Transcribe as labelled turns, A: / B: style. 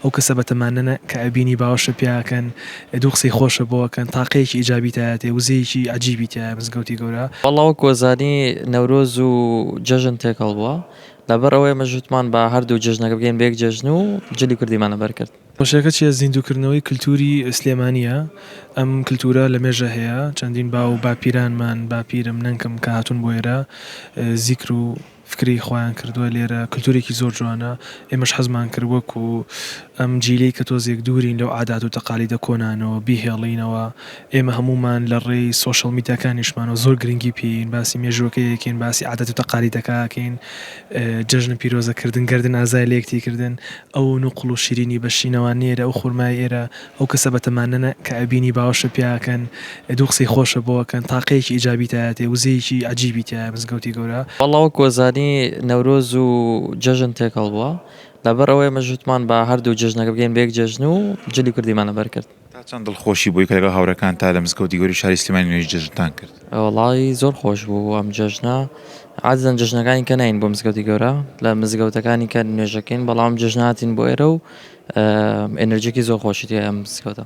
A: ئەو کەسە بەتەمانەنە کە ئەبینی باوەشە پیاکەن دوو قسەی خۆشە بۆەکەن تاقەیەکی ئیجابی تایەتێ وزەیەکی عەجیبی تایە مزگەوتی گەورە.
B: وەڵڵا وەکو وەزانی نەورۆز و جەژن تێکەڵ بووە لەبەر ئەوەی ئێمە ژووتمان بە هەردوو جەژنەکە بگەین بە یەک جەژن و جلی کوردیمانە بەرکرد.
A: خۆشیەکە چیە زیندووکردنەوەی کللتوری سلێمانیە ئەم کللتورە لە مێژە هەیە چەندین با و باپیرانمان باپیرم نەنکم کە هاتوون بۆ ئێرە زیکر و فکری خۆیان کردووە لێرە کللتورێکی زۆر جوانە ئێمەش حەزمان کرد وەکو ئەم جیلەی کە تۆزێک دوورین لەو عادات و تەقالیدە کۆنانەوە بیهێڵینەوە ئێمە هەمومان لە ڕێی سۆشەڵ میدیاکانیشمانەوە زۆر گرنگی پێین باسی مێژووەکەیەکین باسی عادەت و تەقالیدەکەکەین جەژنە پیرۆزەکردن گەردن ئازای لە یەکتیکردن ئەو نوقڵ و شیرینی بەشینەوان نێرە ئەو خورمای ئێرە ئەو کەسە بەتەمانەنە کە ئەبینی باوەشە پیاکەن دوو قسەی خۆشە بۆەکەن تاقەیەکی ئیجابی تایەتێ وزەیەکی عەجیبی تایە مزگەوتی گەورە.
B: وەڵڵا وەکو وەزانی نەورۆز و جەژن تێکەڵ بووە لەبەر ئەوەی ئێمە ژووتمان بە هەردوو جەژنەکە بگەین بە یەک جەژن و جلی کوردیمانە بەرکرد.
C: تا چەند دڵخۆشی بووی کە لەگەڵ هاوڕێکان تا لە مزگەوتی گەوری شاری سلێمانی نوێژی جەژنتان کرد؟
B: وەڵڵی زۆر خۆش بوو ئەم جەژنە عادەتەن جەژنەکانی کە ناین بۆ مزگەوتی گەورە لە مزگەوتەکانی کە نوێژەکەین بەڵام جەژن هاتین بۆ ئێرە و ئێنەرجێکی زۆر خۆشی تێیە ئەم مزگەوتە.